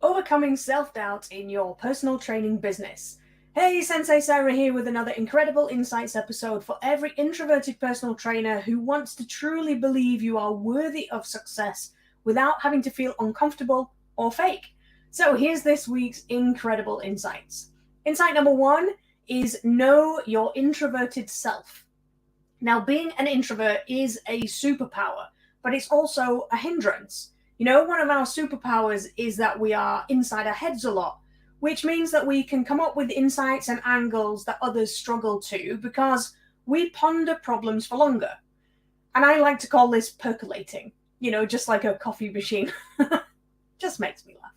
Overcoming self-doubt in your personal training business. Hey, Sensei Sarah here with another incredible insights episode for every introverted personal trainer who wants to truly believe you are worthy of success without having to feel uncomfortable or fake. So here's this week's incredible insights. Insight number one is know your introverted self. Now, being an introvert is a superpower, but it's also a hindrance. One of our superpowers is that we are inside our heads a lot, which means that we can come up with insights and angles that others struggle to because we ponder problems for longer. And I like to call this percolating, just like a coffee machine. Just makes me laugh.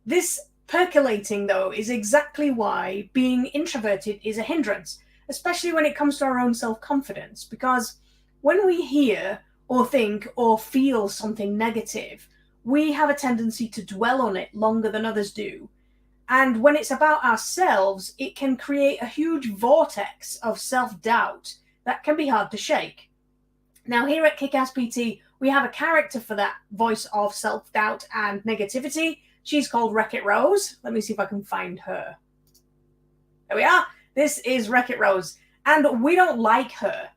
This percolating, though, is exactly why being introverted is a hindrance, especially when it comes to our own self-confidence, because when we hear or think or feel something negative, we have a tendency to dwell on it longer than others do. And when it's about ourselves, it can create a huge vortex of self-doubt that can be hard to shake. Now, here at Kick-Ass PT, we have a character for that voice of self-doubt and negativity. She's called Wreck-It Rose. Let me see if I can find her. There we are. This is Wreck-It Rose. And we don't like her.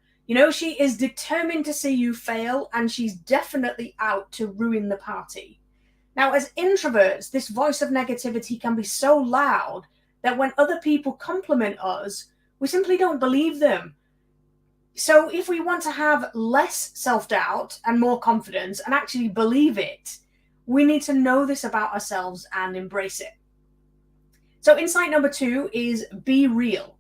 She is determined to see you fail, and she's definitely out to ruin the party. Now, as introverts, this voice of negativity can be so loud that when other people compliment us, we simply don't believe them. So if we want to have less self-doubt and more confidence and actually believe it, we need to know this about ourselves and embrace it. So insight number two is be real.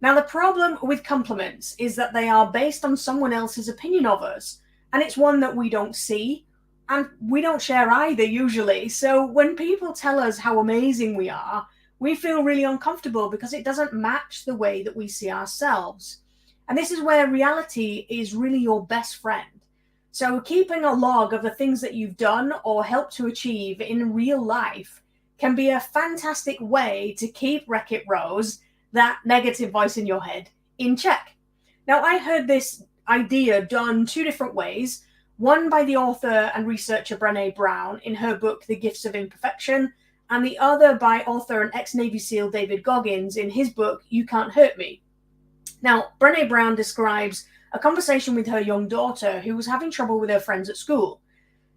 Now, the problem with compliments is that they are based on someone else's opinion of us, and it's one that we don't see, and we don't share either usually. So when people tell us how amazing we are, we feel really uncomfortable because it doesn't match the way that we see ourselves. And this is where reality is really your best friend. So keeping a log of the things that you've done or helped to achieve in real life can be a fantastic way to keep Wreck-It Rose, that negative voice in your head, in check. Now, I heard this idea done two different ways, one by the author and researcher Brené Brown in her book, The Gifts of Imperfection, and the other by author and ex-Navy SEAL David Goggins in his book, You Can't Hurt Me. Now, Brené Brown describes a conversation with her young daughter who was having trouble with her friends at school.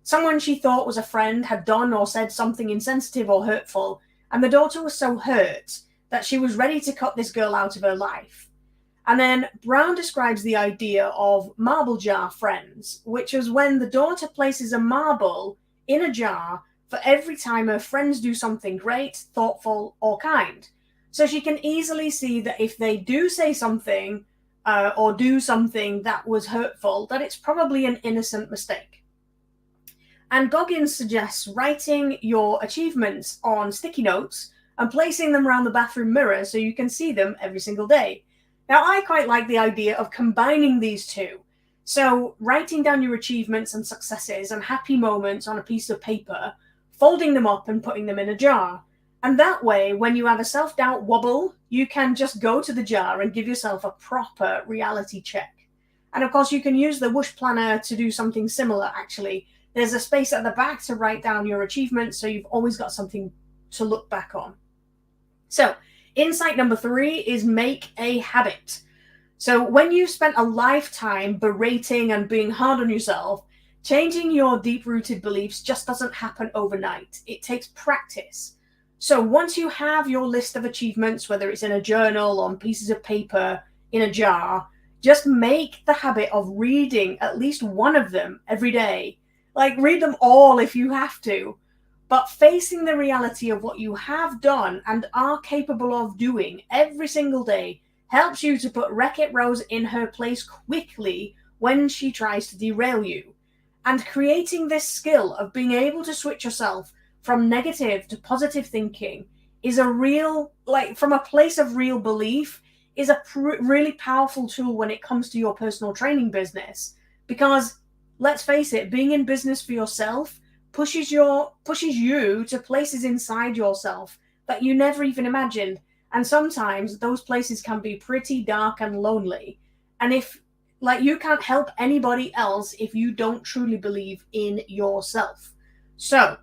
Someone she thought was a friend had done or said something insensitive or hurtful, and the daughter was so hurt that she was ready to cut this girl out of her life. And then Brown describes the idea of marble jar friends, which is when the daughter places a marble in a jar for every time her friends do something great, thoughtful, or kind. So she can easily see that if they do say something or do something that was hurtful, that it's probably an innocent mistake. And Goggins suggests writing your achievements on sticky notes and placing them around the bathroom mirror so you can see them every single day. Now, I quite like the idea of combining these two. So writing down your achievements and successes and happy moments on a piece of paper, folding them up and putting them in a jar. And that way, when you have a self-doubt wobble, you can just go to the jar and give yourself a proper reality check. And of course, you can use the Whoosh Planner to do something similar, actually. There's a space at the back to write down your achievements, so you've always got something to look back on. So, insight number three is make a habit. So when you've spent a lifetime berating and being hard on yourself, changing your deep-rooted beliefs just doesn't happen overnight. It takes practice. So once you have your list of achievements, whether it's in a journal, on pieces of paper, in a jar, just make the habit of reading at least one of them every day. Like, read them all if you have to. But facing the reality of what you have done and are capable of doing every single day helps you to put Wreck-It Rose in her place quickly when she tries to derail you. And creating this skill of being able to switch yourself from negative to positive thinking is a real, from a place of real belief, is a really powerful tool when it comes to your personal training business. Because, let's face it, being in business for yourself pushes you to places inside yourself that you never even imagined. And sometimes those places can be pretty dark and lonely. And you can't help anybody else if you don't truly believe in yourself. So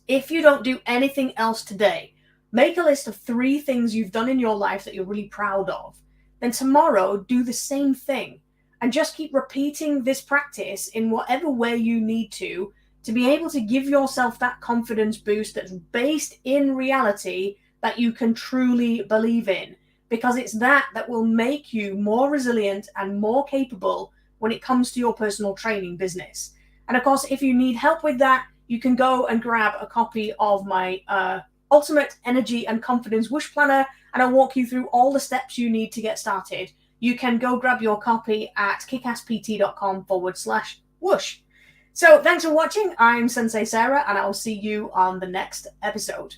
If you don't do anything else today, make a list of 3 things you've done in your life that you're really proud of. Then tomorrow, do the same thing. And just keep repeating this practice in whatever way you need to be able to give yourself that confidence boost that's based in reality that you can truly believe in. Because it's that will make you more resilient and more capable when it comes to your personal training business. And of course, if you need help with that, you can go and grab a copy of my Ultimate Energy and Confidence Whoosh Planner, and I'll walk you through all the steps you need to get started. You can go grab your copy at kickasspt.com/whoosh. So thanks for watching. I'm Sensei Sarah, and I'll see you on the next episode.